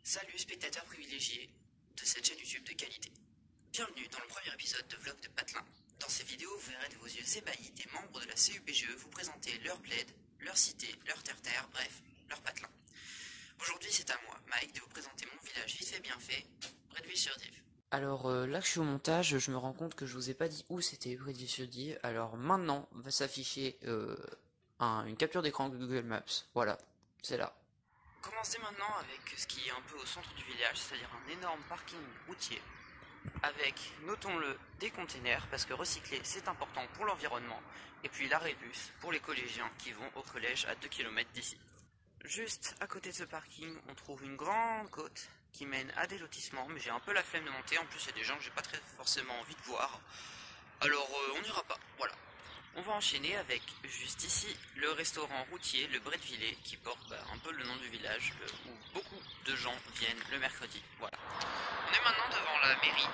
Salut spectateurs privilégiés de cette chaîne YouTube de qualité. Bienvenue dans le premier épisode de Vlog de Patelin. Dans ces vidéos, vous verrez de vos yeux ébahis des membres de la CUPGE vous présenter leur bled, leur cité, leur terre-terre, bref, leur patelin. Aujourd'hui, c'est à moi, Mike, de vous présenter mon village vite fait bien fait, Bretteville-sur-Dive. Alors là que je suis au montage, je me rends compte que je vous ai pas dit où c'était Bretteville-sur-Dive. Alors maintenant va s'afficher une capture d'écran Google Maps. Voilà, c'est là. On commence dès maintenant avec ce qui est un peu au centre du village, c'est-à-dire un énorme parking routier avec, notons-le, des containers parce que recycler c'est important pour l'environnement, et puis l'arrêt bus pour les collégiens qui vont au collège à 2 km d'ici. Juste à côté de ce parking, on trouve une grande côte qui mène à des lotissements, mais j'ai un peu la flemme de monter. En plus, il y a des gens que j'ai pas très forcément envie de voir. Alors, on n'ira pas. Voilà. On va enchaîner avec, juste ici, le restaurant routier, le Bretteville, qui porte un peu le nom du village, où beaucoup de gens viennent le mercredi. Voilà. On est maintenant devant la mairie.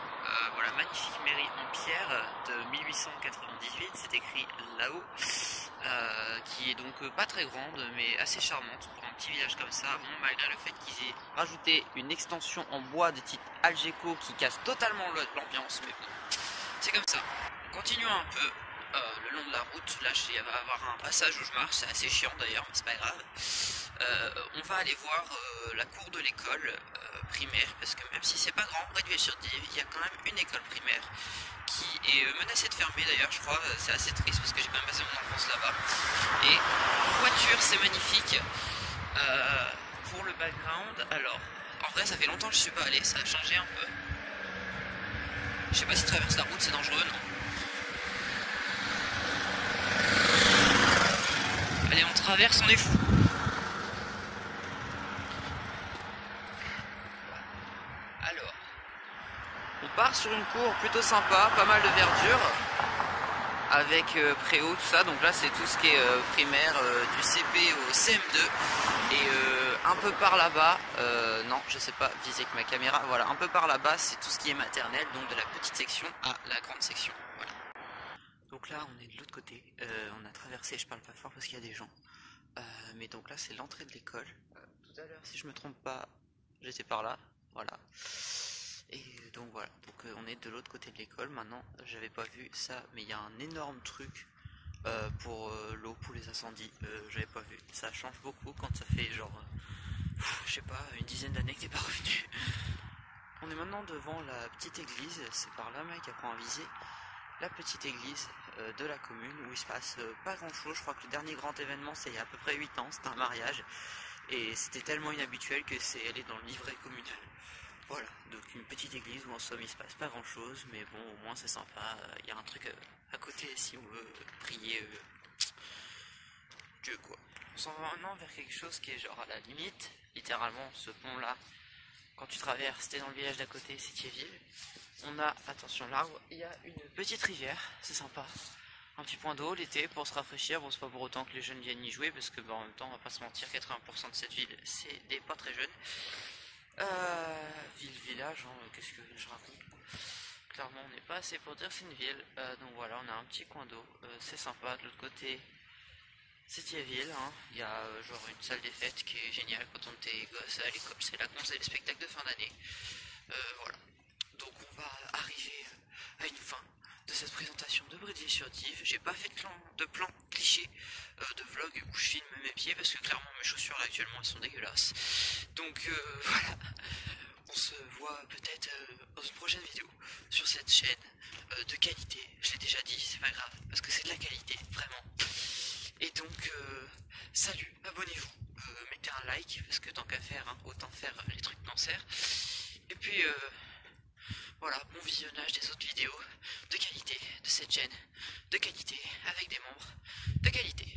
Voilà, magnifique mairie en pierre de 1898. C'est écrit là-haut. Qui est donc pas très grande mais assez charmante pour un petit village comme ça, bon, malgré le fait qu'ils aient rajouté une extension en bois de type Algeco qui casse totalement l'ambiance, mais bon, c'est comme ça. Continuons un peu le long de la route. Là il va y avoir un passage où je marche, c'est assez chiant d'ailleurs, mais c'est pas grave. On va aller voir la cour de l'école primaire, parce que même si c'est pas grand, Bretteville-sur-Dive, il y a quand même une école primaire qui est menacée de fermer d'ailleurs, je crois. C'est assez triste parce que j'ai quand même passé mon enfance là-bas. Et voiture, c'est magnifique. Pour le background, alors, en vrai ça fait longtemps que je suis pas allé, ça a changé un peu. Je sais pas si traverser la route c'est dangereux, non? Allez, on traverse, on est fou. Alors, on part sur une cour plutôt sympa, pas mal de verdure, avec préau, tout ça. Donc là c'est tout ce qui est primaire, du CP au CM2. Et un peu par là-bas, non je sais pas viser avec ma caméra, voilà, un peu par là-bas c'est tout ce qui est maternelle, donc de la petite section à la grande section. Voilà. Donc là on est de l'autre côté, on a traversé, je parle pas fort parce qu'il y a des gens. Mais donc là c'est l'entrée de l'école. Tout à l'heure si je me trompe pas, j'étais par là, voilà. Et donc voilà, donc on est de l'autre côté de l'école. Maintenant j'avais pas vu ça, mais il y a un énorme truc pour l'eau, pour les incendies, j'avais pas vu. Ça change beaucoup quand ça fait genre, je sais pas, une dizaine d'années que t'es pas revenu. On est maintenant devant la petite église, c'est par là mec apprend à viser. La petite église de la commune où il se passe pas grand chose. Je crois que le dernier grand événement c'est il y a à peu près 8 ans, c'était un mariage. Et c'était tellement inhabituel que c'est allé dans le livret communal. Voilà, donc une petite église où en somme il se passe pas grand chose, mais bon au moins c'est sympa, il y a un truc à côté si on veut prier Dieu quoi. On s'en va maintenant vers quelque chose qui est genre à la limite, littéralement ce pont là, quand tu traverses, t'es dans le village d'à côté, c'est Thiéville. On a, attention l'arbre, il y a une petite rivière, c'est sympa. Un petit point d'eau l'été pour se rafraîchir. Bon c'est pas pour autant que les jeunes viennent y jouer parce que en même temps on va pas se mentir, 80% de cette ville c'est des pas très jeunes. Village, hein, qu'est-ce que je raconte? Clairement on n'est pas assez pour dire que c'est une ville. Donc voilà, on a un petit coin d'eau, c'est sympa. De l'autre côté c'est Thiéville, hein. Il y a genre une salle des fêtes qui est géniale quand on était gosse à l'école, c'est là qu'on faisait les spectacles de fin d'année. Voilà, donc on va arriver à une fin de cette présentation de Bretteville-sur-Dive. J'ai pas fait de plan cliché de vlog où je filme mes pieds parce que clairement mes chaussures là actuellement elles sont dégueulasses. Donc voilà, on se voit peut-être dans une prochaine vidéo sur cette chaîne de qualité. Je l'ai déjà dit, c'est pas grave parce que c'est de la qualité, vraiment. Et donc salut, abonnez-vous, mettez un like parce que tant qu'à faire, hein, autant faire les trucs cancer. Et puis voilà, bon visionnage des autres vidéos de qualité de cette chaîne, de qualité, avec des membres de qualité.